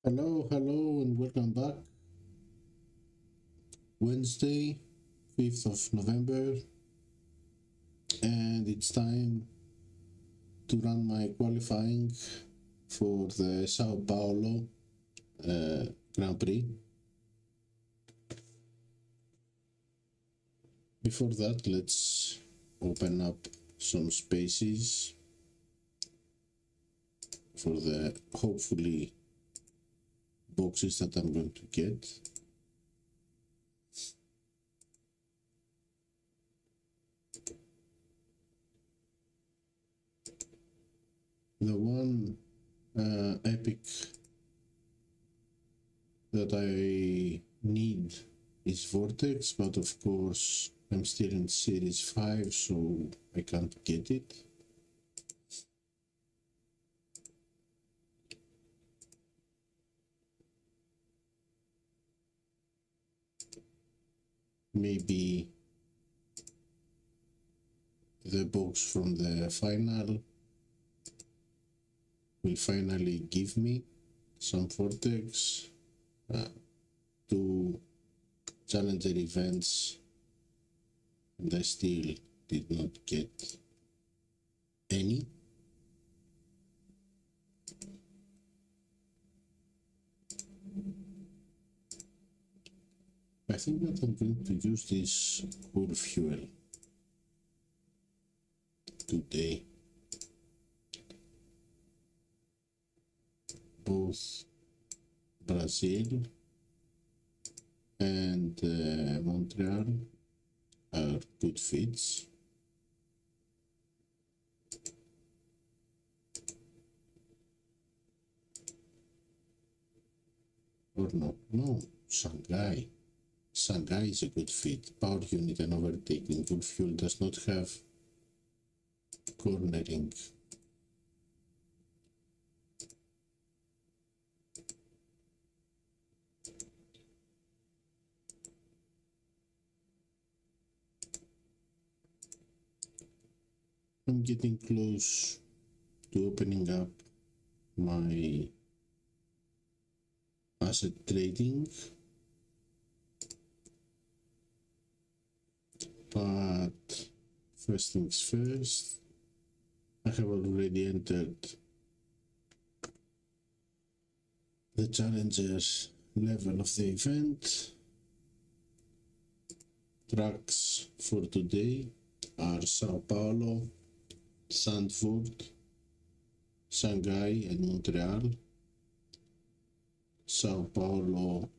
Hello, and welcome back. Wednesday, 5th of November, and it's time to run my qualifying for the Sao Paulo Grand Prix. Before that, let's open up some spaces for the hopefully boxes that I'm going to get. The one epic that I need is Vortex, but of course I'm still in Series 5, so I can't get it. Maybe the box from the final will finally give me some Vortex. Two challenger events, and I still did not get any. I think that I'm going to use this cool fuel today. Both Brazil and Montreal are good fits. Or no, Shanghai. Shanghai is a good fit. Power unit and overtaking. Good fuel does not have cornering. I'm getting close to opening up my asset trading, but first things first, I have already entered the challengers level of the event. Tracks for today are Sao Paulo, Zandvoort, Shanghai and Montreal. Sao Paulo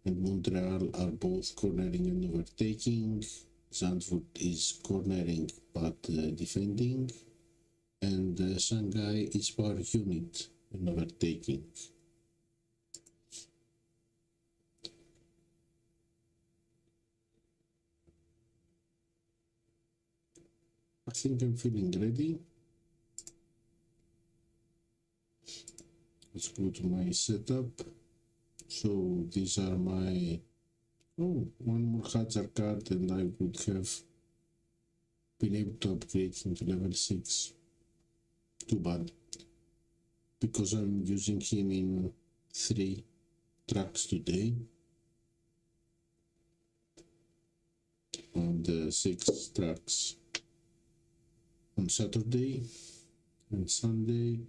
and Montreal are both cornering and overtaking. Zandvoort is cornering but defending, and Shanghai is power unit and overtaking. I think I'm feeling ready. Let's go to my setup. So these are my, one more hazard card and I would have been able to upgrade into level 6. Too bad, because I'm using him in 3 tracks today and 6 tracks on Saturday and Sunday.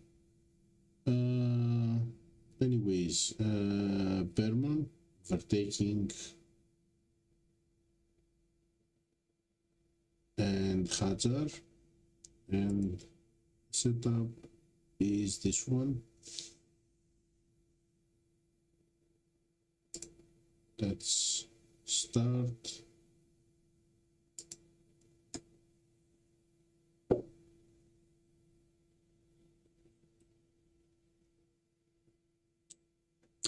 Anyways, Berman, overtaking, and Hajar, and setup is this one. Let's start.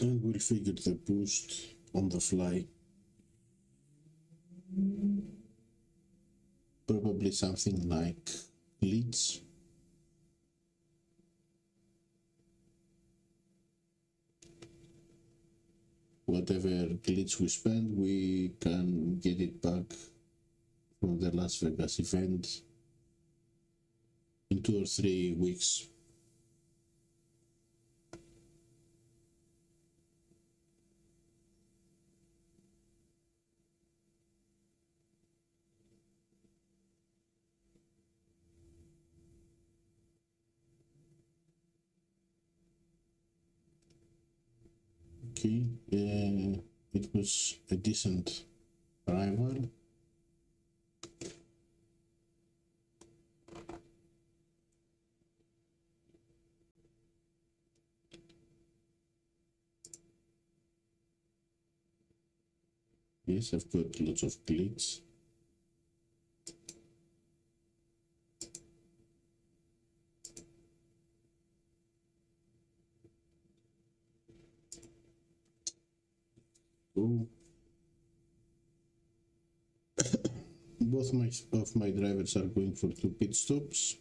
And we'll figure the boost on the fly. Probably something like leads. Whatever glitch we spend, we can get it back from the Las Vegas event in 2 or 3 weeks. Okay, it was a decent rival. Yes, I've got lots of glitch. Oh, both of my drivers are going for 2 pit stops.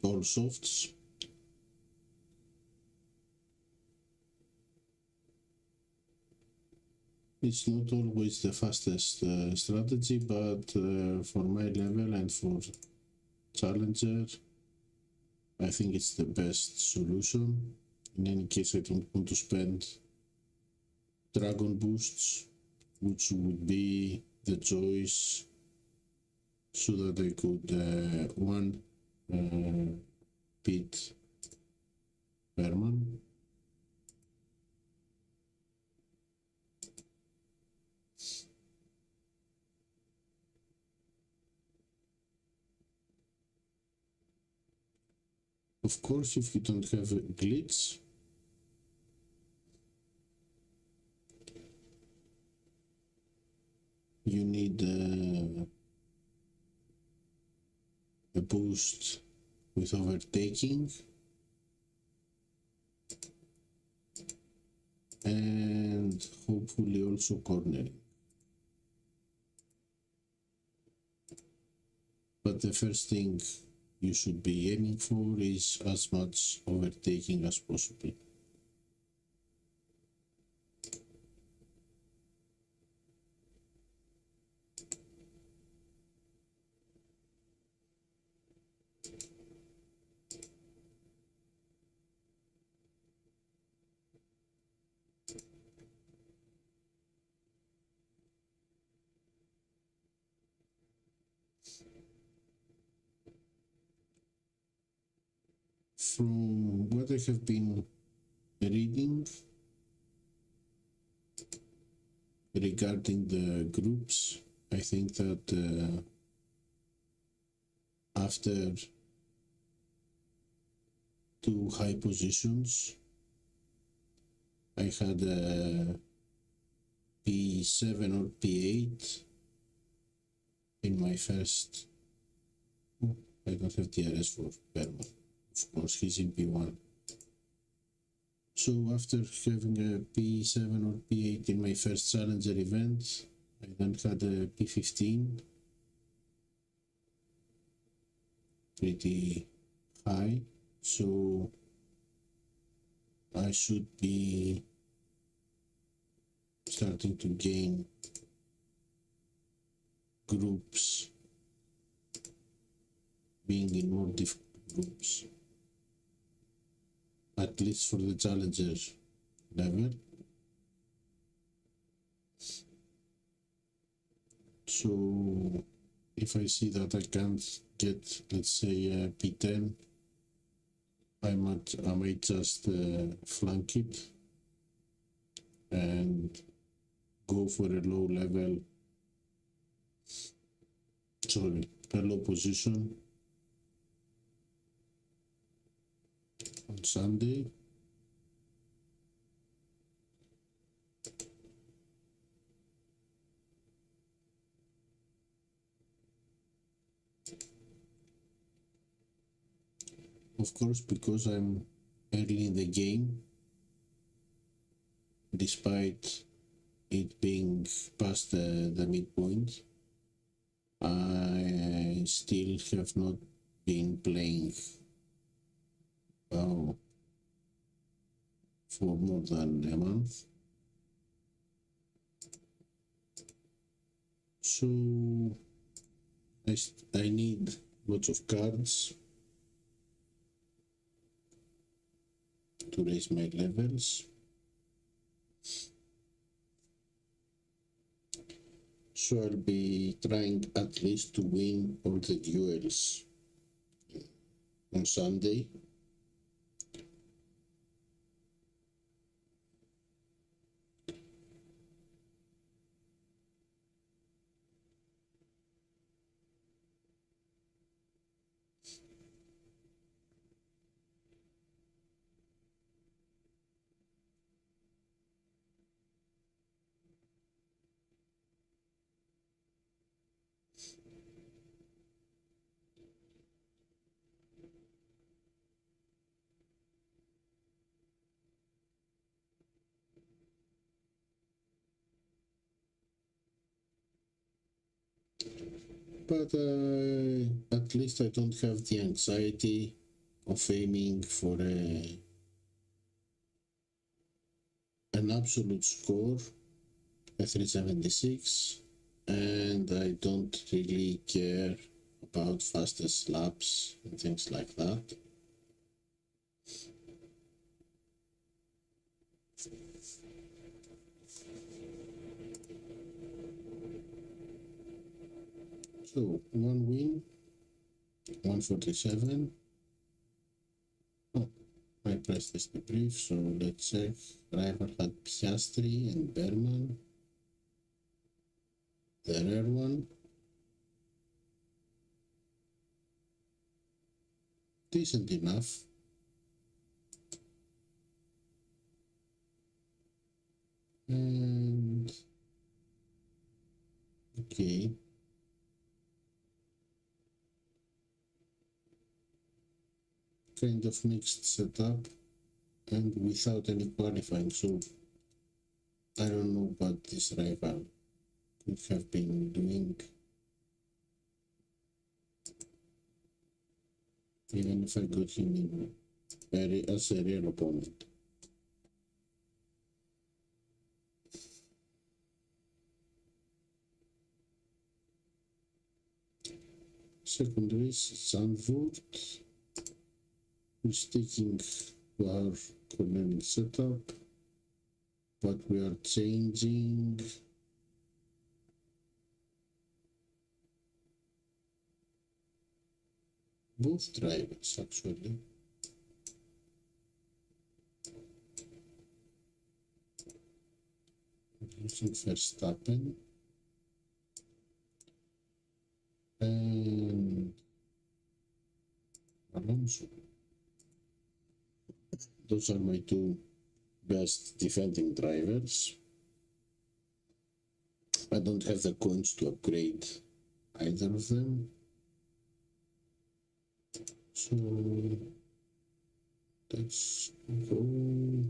All softs. It's not always the fastest strategy, but for my level and for challenger, I think it's the best solution. In any case, I don't want to spend dragon boosts, which would be the choice so that I could one pit Berman. Of course, if you don't have a glitch, you need a boost with overtaking and hopefully also cornering. But the first thing you should be aiming for is as much overtaking as possible. From what I have been reading regarding the groups, I think that after 2 high positions, I had a P7 or P8 in my first. I don't have DRS for Berman. Of course, he's in P1. So after having a P7 or P8 in my first challenger event, I then had a P15, pretty high, so I should be starting to gain groups, being in more difficult groups, at least for the challenger level. So if I see that I can't get, let's say, a P10, I might just flank it and go for a low position on Sunday. Of course, because I'm early in the game, despite it being past the midpoint, I still have not been playing for more than a month. So I need lots of cards to raise my levels. So I'll be trying at least to win all the duels on Sunday but at least I don't have the anxiety of aiming for an absolute score, a 376, and I don't really care about fastest laps and things like that. So, one win, 147. Oh, I pressed this debrief, so let's check. Rival had Piastri and Berman. The rare one. Decent enough. And okay. Kind of mixed setup and without any qualifying, so I don't know what this rival could have been doing, even if I got him in as a real opponent. Second race, Zandvoort. We're sticking to our cornering setup, but we are changing both drivers actually. Using Verstappen and Alonso. Those are my two best defending drivers. I don't have the coins to upgrade either of them. So let's go.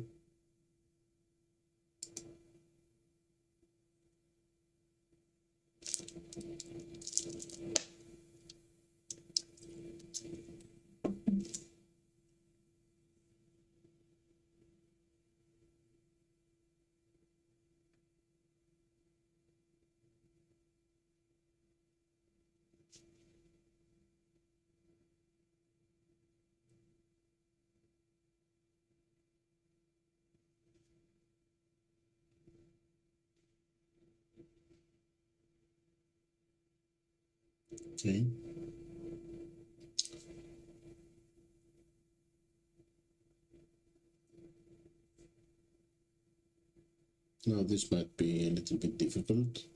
Okay. Now this might be a little bit difficult.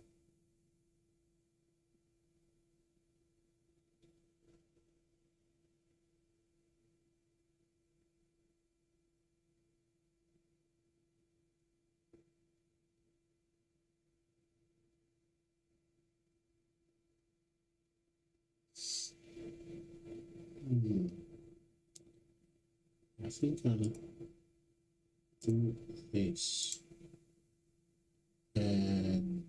I think I'll do this and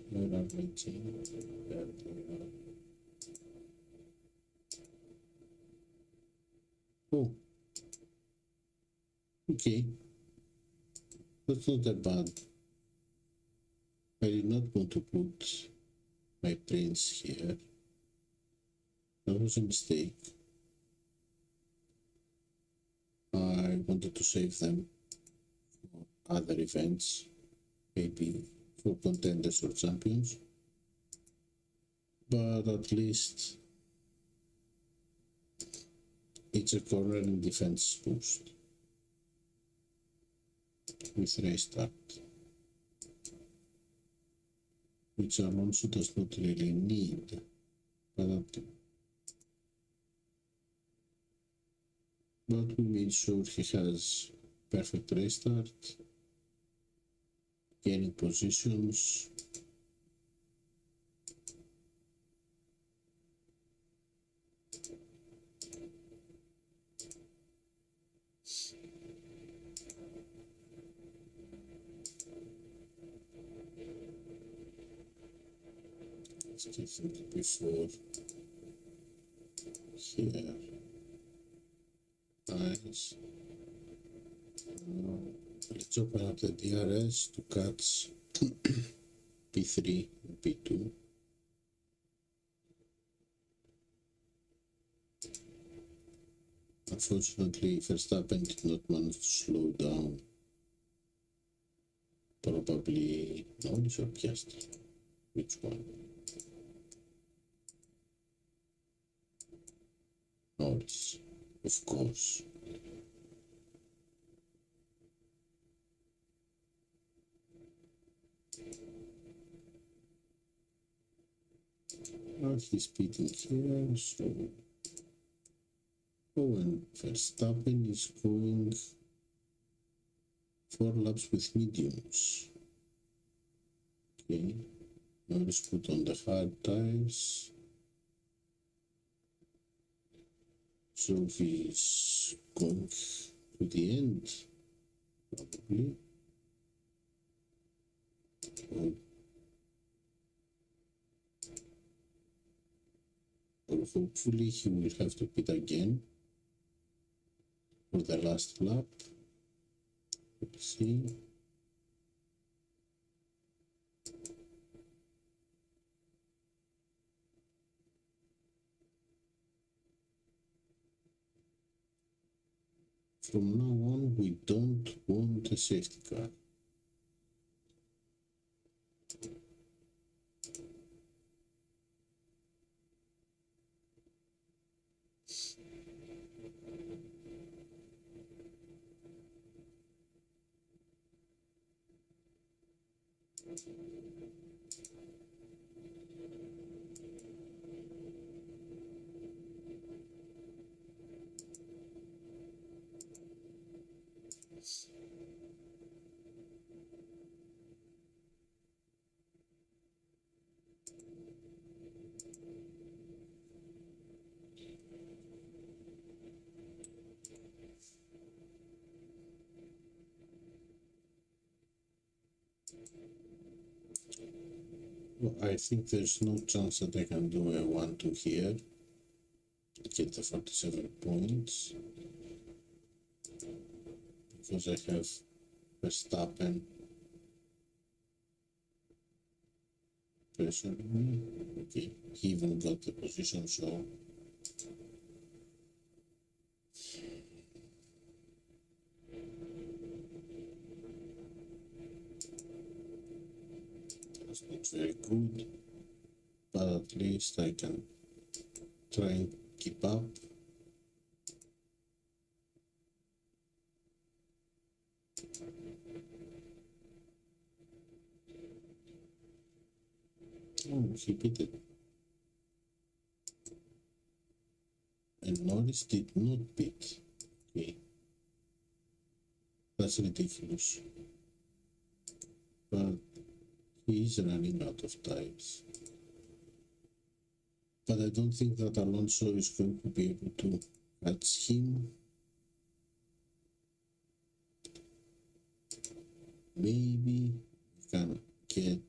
where are my changes? Oh, okay, that's not that bad. I did not want to put my prints here. That was a mistake. I wanted to save them for other events, maybe for contenders or champions. But at least it's a corner and defense boost with race start, which Alonso does not really need, but we made sure he has perfect race start, gaining positions. think before here. Nice. Let's open up the DRS to catch P3 and P2. Unfortunately, Verstappen did not manage to slow down. Probably Norris or Piastri. Which one? Norris, of course. Now he's beating here, so... Oh, and Verstappen is going 4 laps with mediums. Okay, Norris put on the hard tires. So he's going to the end, probably. Or hopefully he will have to pit again for the last lap. Let's see. From now on, we don't want a safety car. Well, I think there's no chance that I can do a 1-2 here. Get the 47 points. Because I have Verstappen pressuring me. Okay, he even got the position, so that's not very good. But at least I can try and keep up. Oh, he beat it. And Norris did not beat. Okay. That's ridiculous. But he is running out of tires. But I don't think that Alonso is going to be able to catch him. Maybe we can get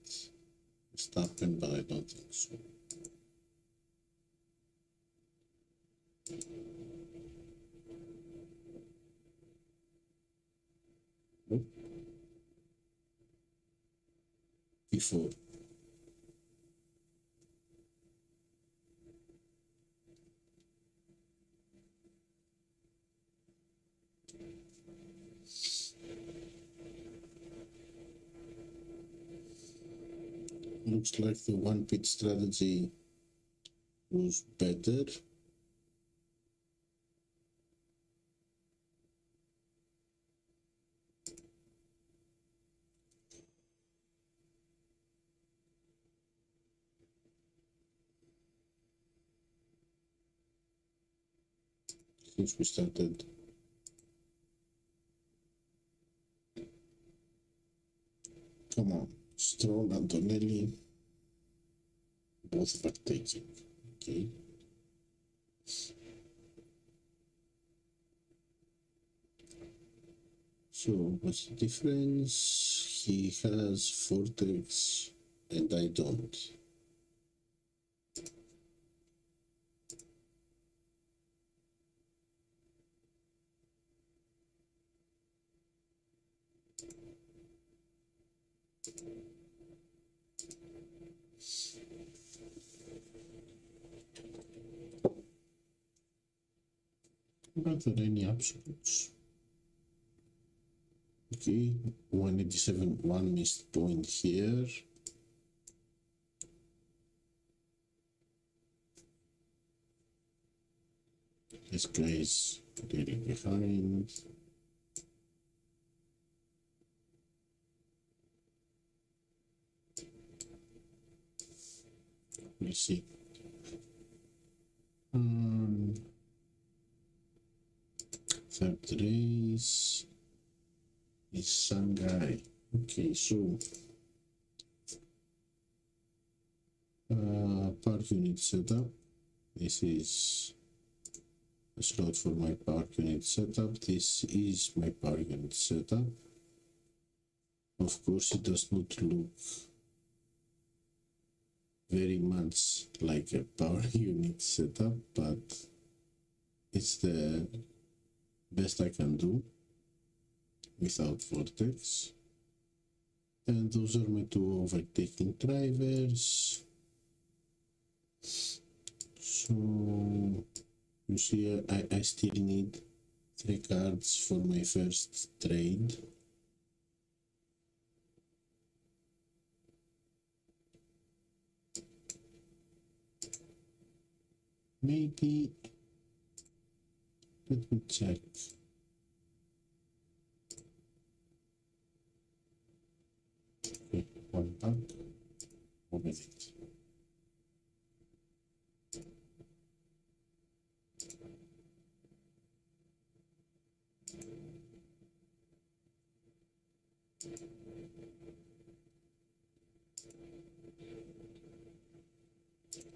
Verstappen, but I don't think so. Nope. Before. Looks like the one pit strategy was better. Since we started. Come on, Stroll, Antonelli, both partaking. Okay. So what's the difference? He has Vortex and I don't. Are there any absolutes? Okay, 187, one missed point here. This guy is really behind. Let's see. Third race is Shanghai. Okay, so park unit setup. This is a slot for my park unit setup. This is my park unit setup. Of course, it does not look very much like a power unit setup, but it's the best I can do without vortex. And those are my two overtaking drivers. So you see, I still need 3 cards for my first trade. Maybe, let me check. Okay, one back, open it.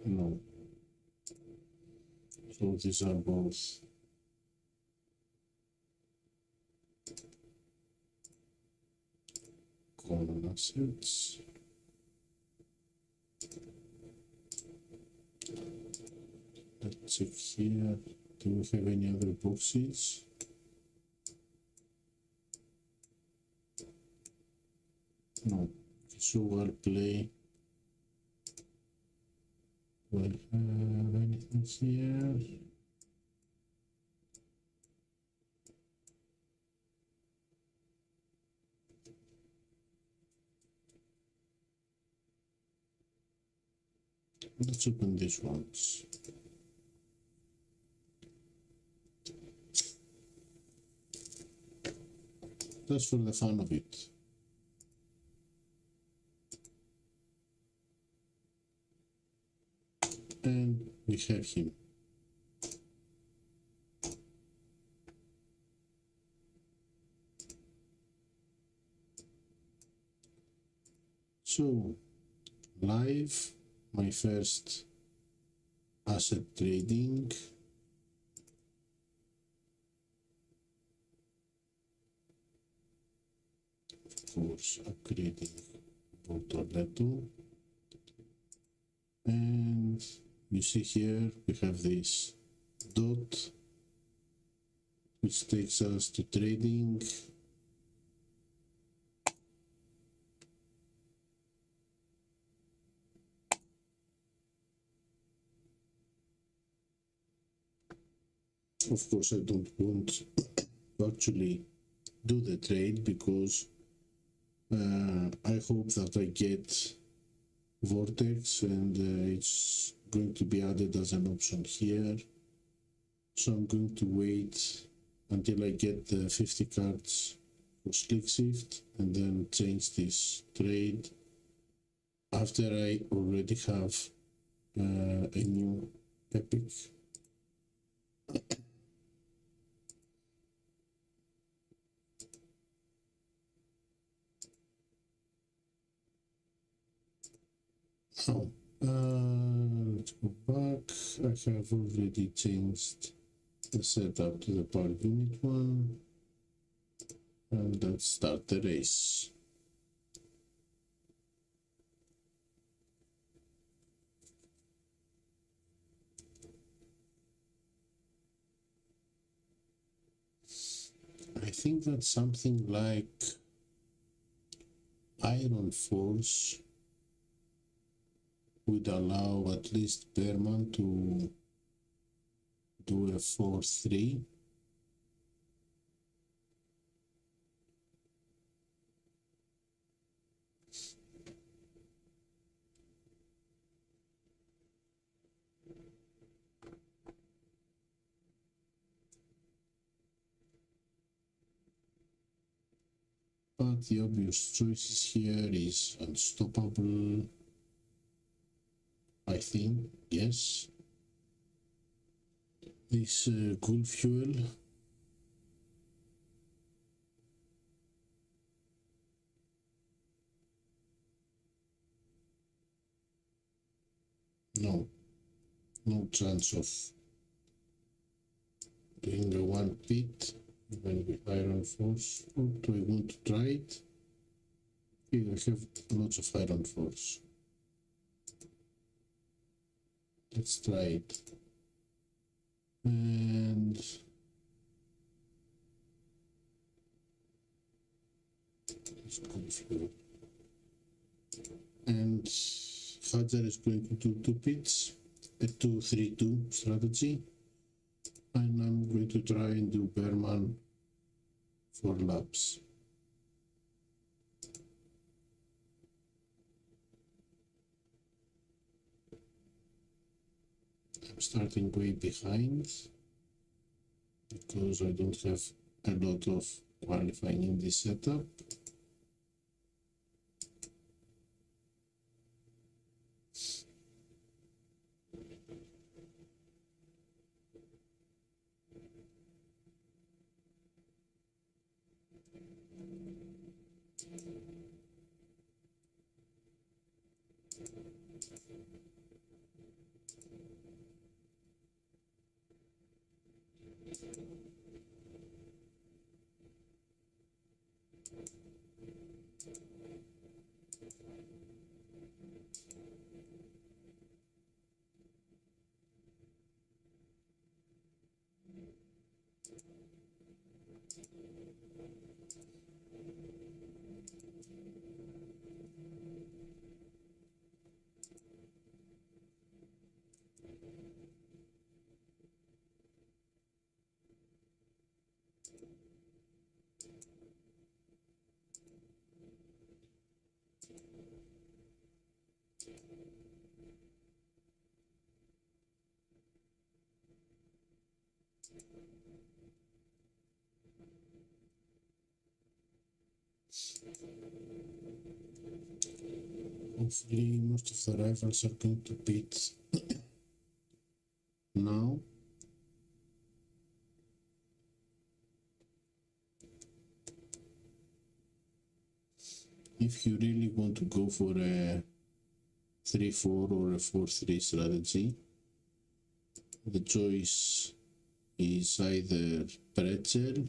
No. So these are both common assets. Let's check here. Do we have any other boxes? No. So I'll play. We'll have anything here. Let's open these ones. Just for the fun of it. And we have him. So, live, my first asset trading. Of course, upgrading Bortoletto. And you see here we have this dot which takes us to trading. Of course, I don't want to actually do the trade because I hope that I get vortex and it's going to be added as an option here. So I'm going to wait until I get the 50 cards for Slick Shift and then change this trade after I already have a new epic. Oh, let's go back. I have already changed the setup to the power unit one, and let's start the race. I think that's something like iron force would allow at least Berman to do a 4-3. But the obvious choices here is unstoppable, I think, yes. This ghoul fuel. No chance of doing a one pit even with iron force. Or do I want to try it? Okay, I have lots of iron force. Let's try it. And let's go through. And Hajar is going to do 2 pits, a 2-3-2 strategy. And I'm going to try and do Berman 4 laps. I'm starting way behind because I don't have a lot of qualifying in this setup. Hopefully most of the rivals are going to pit now. If you really want to go for a 3-4 or a 4-3 strategy, the choice is either pretzel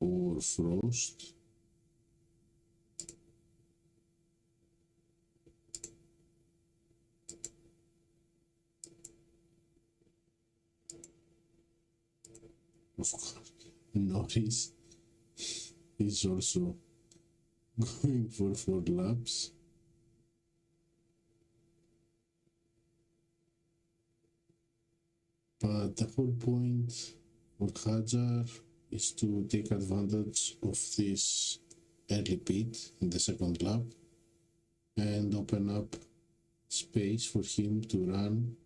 or frost. Of course, Norris is also going for 4 laps. But the whole point for Hajar is to take advantage of this early pit in the second lap and open up space for him to run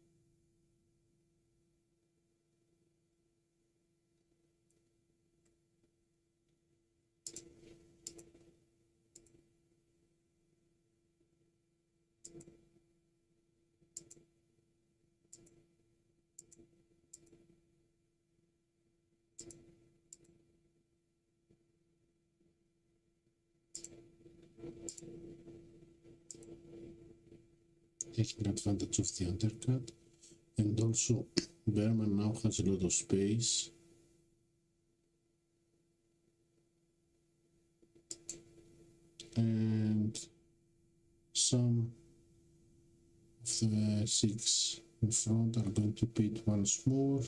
taking advantage of the undercut. And also Berman now has a lot of space. And some of the 6 in front are going to pit once more,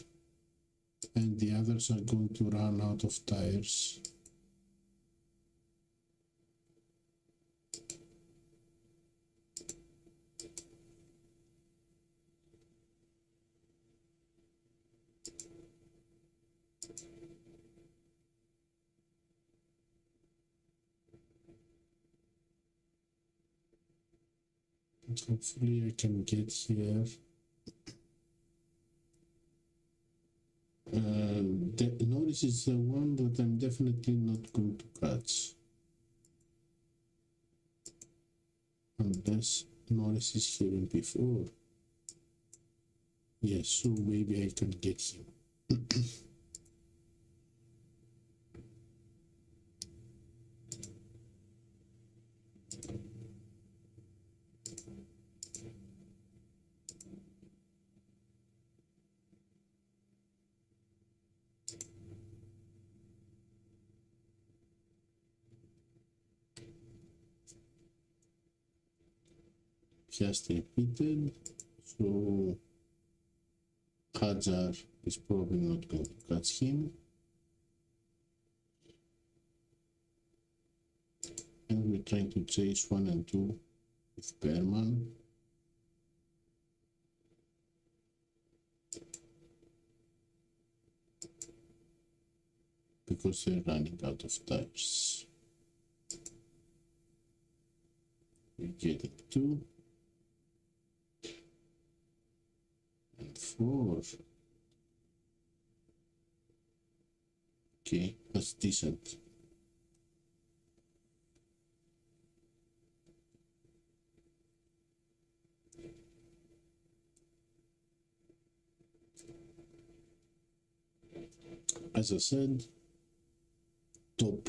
and the others are going to run out of tires. Hopefully I can get here. The Norris is the one that I'm definitely not going to catch. Unless Norris is here before. Yes, so maybe I can get him. Just repeated, so Hajar is probably not going to catch him. And we're trying to chase 1 and 2 with Berman. Because they're running out of tires. We're getting 2 and 4. Okay, that's decent. As I said, top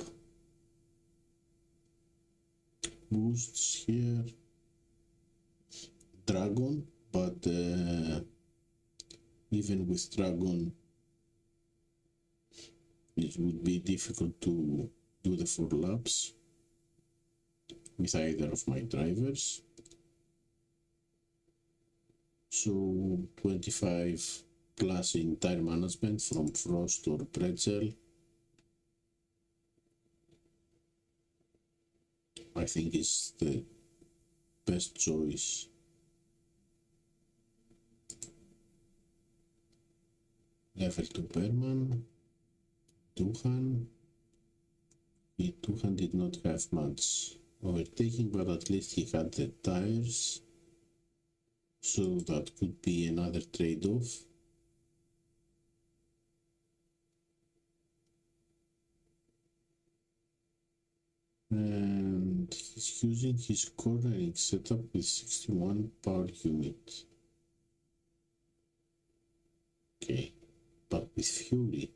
boosts here, Dragon, but even with Dragon, it would be difficult to do the 4 laps with either of my drivers. So 25 plus in tire management from Frost or Pretzel, I think is the best choice. Level 2 Berman, Duhan. Duhan did not have much overtaking, but at least he had the tires, so that could be another trade-off. And he's using his cornering setup with 61 power unit. Okay, but with Fury.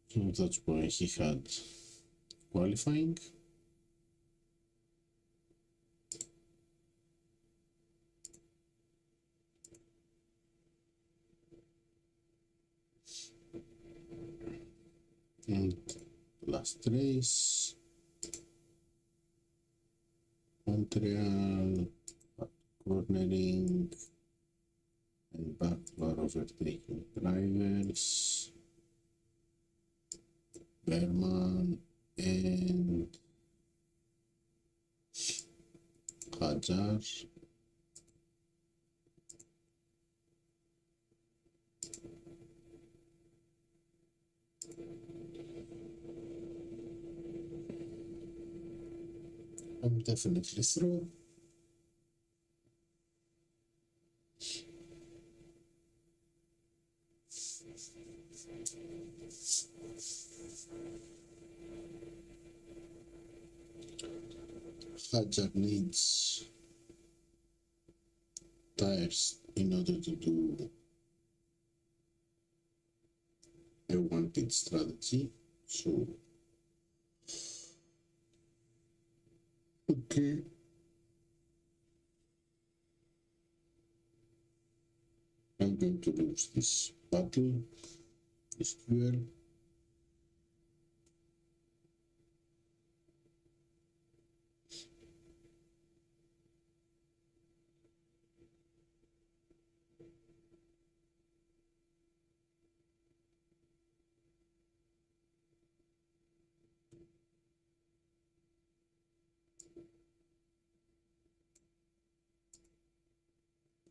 So that's why he had qualifying. And last race, Montreal, cornering and back to our overtaking drivers, Berman and Hajar. I'm definitely through. Hajar needs tires in order to do a one-pit strategy. So, okay. I'm going to lose this battle, this duel.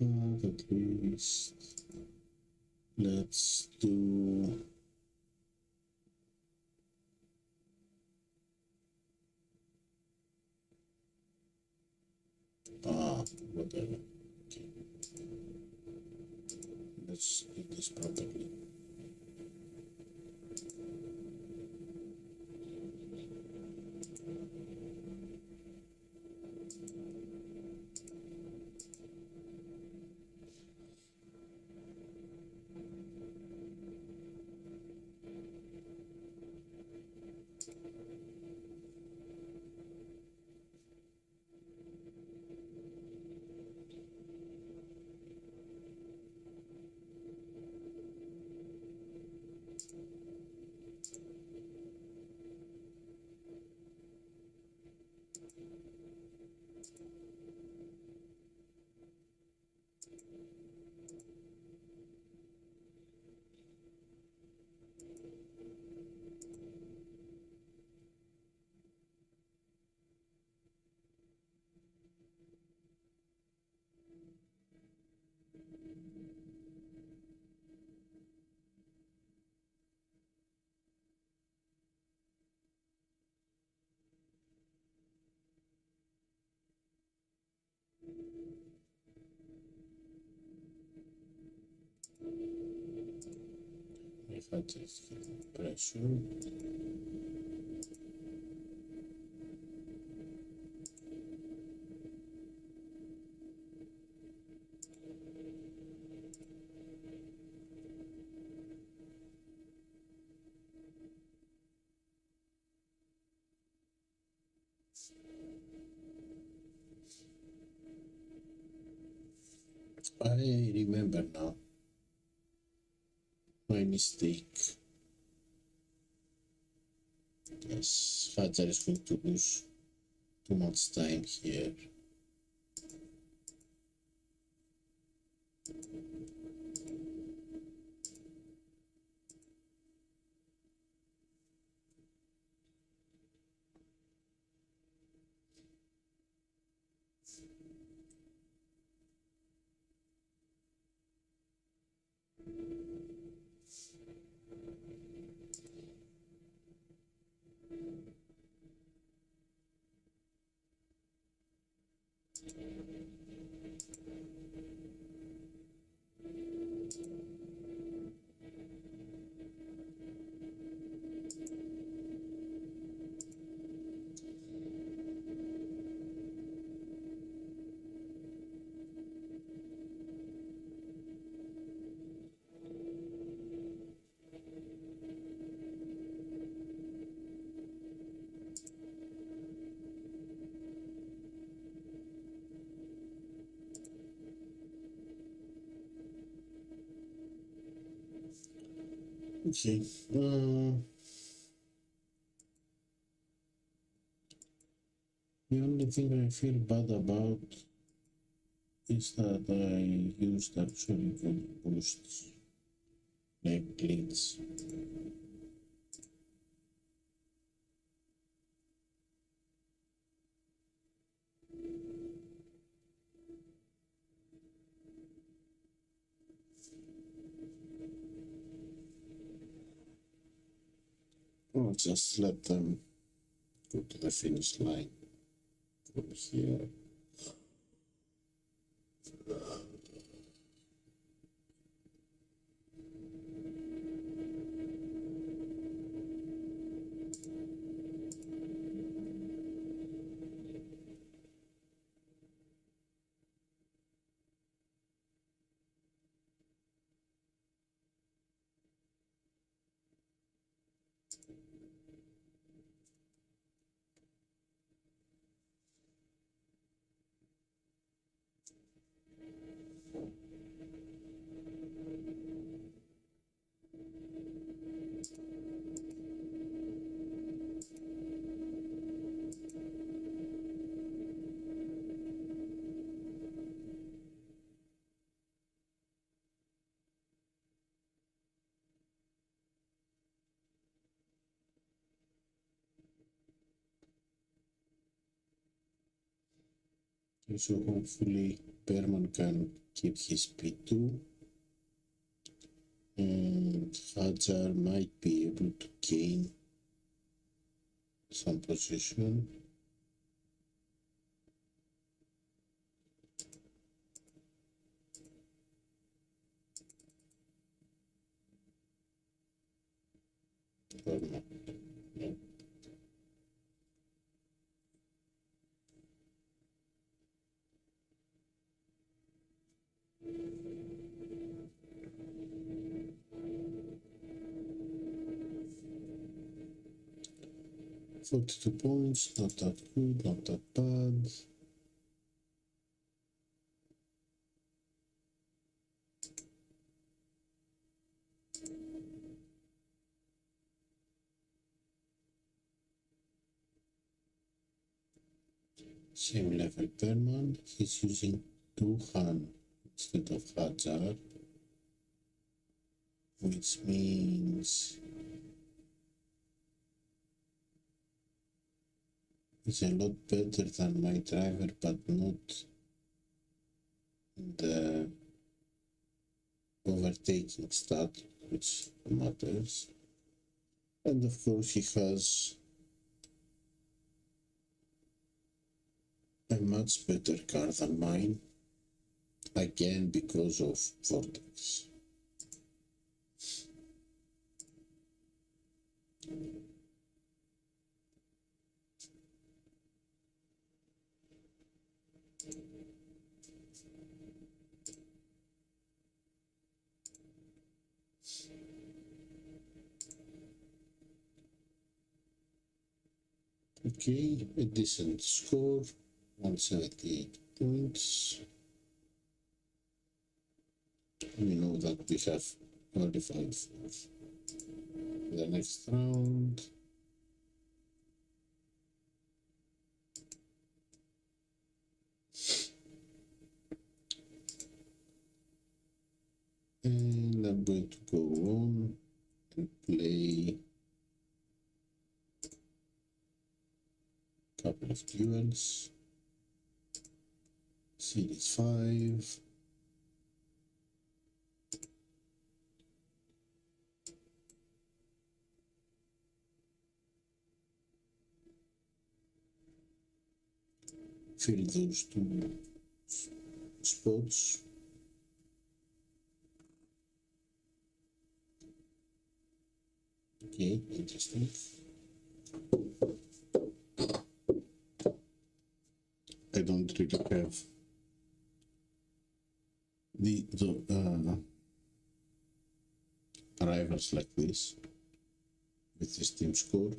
But at least let's do Whatever. Okay. Let's do this properly. If I just get pressure. I remember now my mistake. Yes, Hajar is going to lose too much time here. Okay. The only thing I feel bad about is that I used actually good boosts like glitch. Or just let them go to the finish line from here. So hopefully Berman can keep his P2 and Hajar might be able to gain some position. or not. No. 42 points, not that good, not that bad. Same level Perman, he's using 2 Han instead of Hajar, which means it's a lot better than my driver, but not in the overtaking stat, which matters. And of course he has a much better car than mine, again because of Vortex. Okay, a decent score, 178 points. We know that we have qualified for the next round. And I'm going to go on and play a couple of duels. Series 5. Fill those 2 spots. Okay, interesting. I don't really have the arrivals like this with this team score.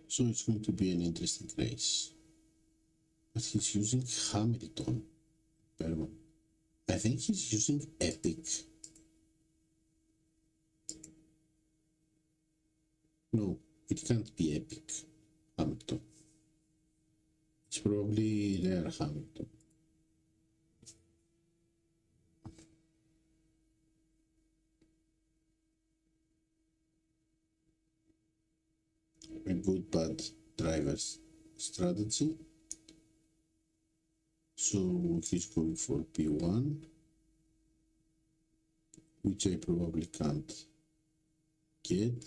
So it's going to be an interesting race. But he's using Hamilton. Perman. I think he's using Epic. No, it can't be Epic Hamilton. It's probably Rare Hamilton. A good bad driver's strategy. So he's going for P1, which I probably can't get.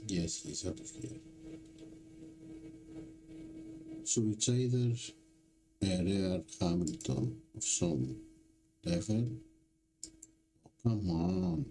Yes, he's out of here. So it's either a rare Hamilton of some level. Oh, come on.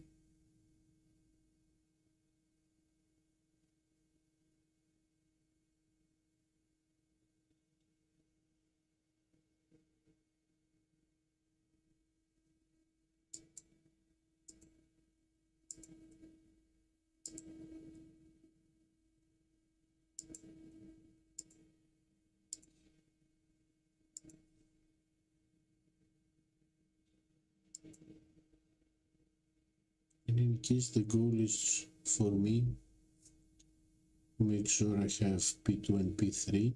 In any case, the goal is for me to make sure I have P2 and P3.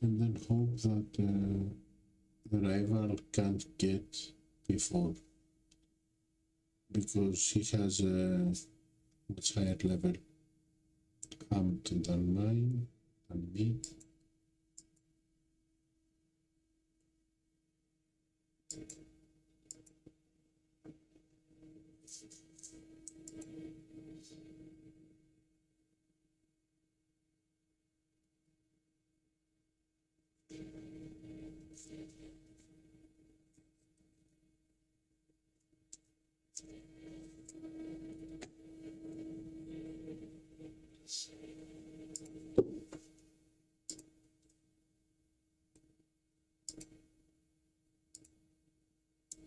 and then hope that the rival can't get before, because he has a much higher level Hamilton than mine, than me.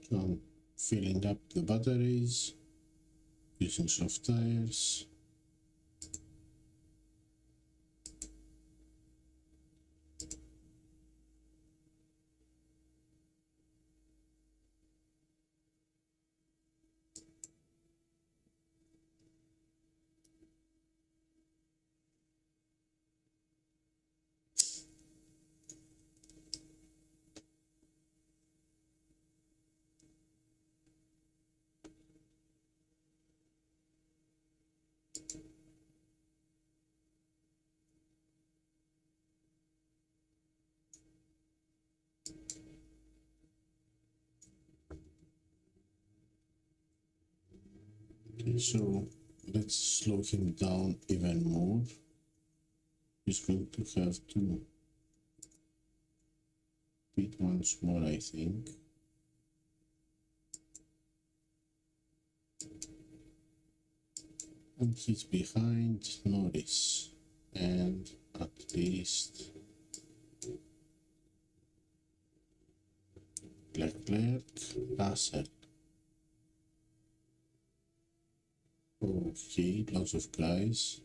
So I'm filling up the batteries using soft tires. Okay, so let's slow him down even more. He's going to have to beat once more, I think. And he's behind Norris, and at least Leclerc, Russell. Okay, lots of guys.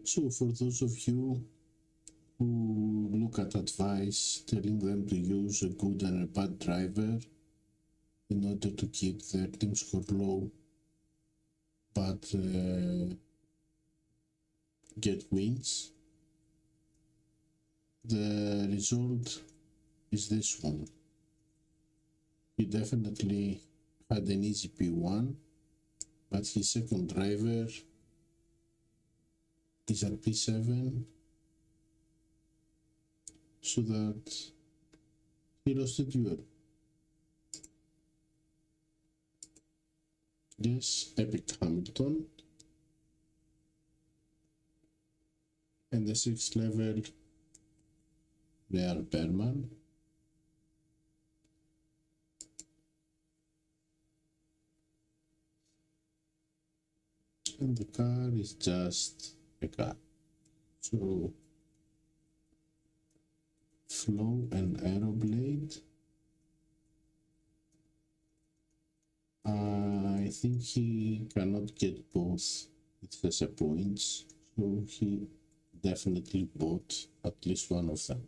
So for those of you who look at advice telling them to use a good and a bad driver in order to keep their team score low but get wins, the result is this one. He definitely had an easy P1, but his second driver is at P7, so that he lost the duel. Yes, epic Hamilton. And the 6th level, Real Berman. And the car is just a car. So Flow and Aeroblade. I think he cannot get both. It has a points, so he definitely bought at least one of them.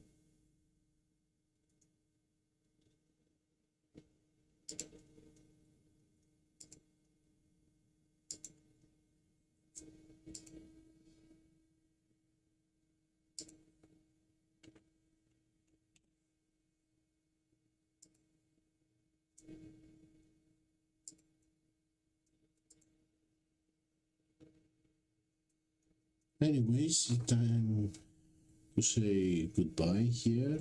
Anyways, it's time to say goodbye here.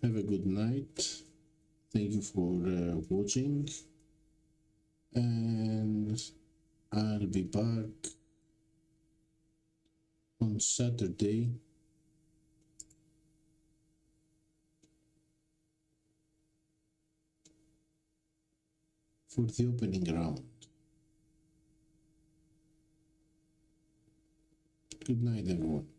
Have a good night. Thank you for watching, and I'll be back on Saturday for the opening round. Good night, everyone.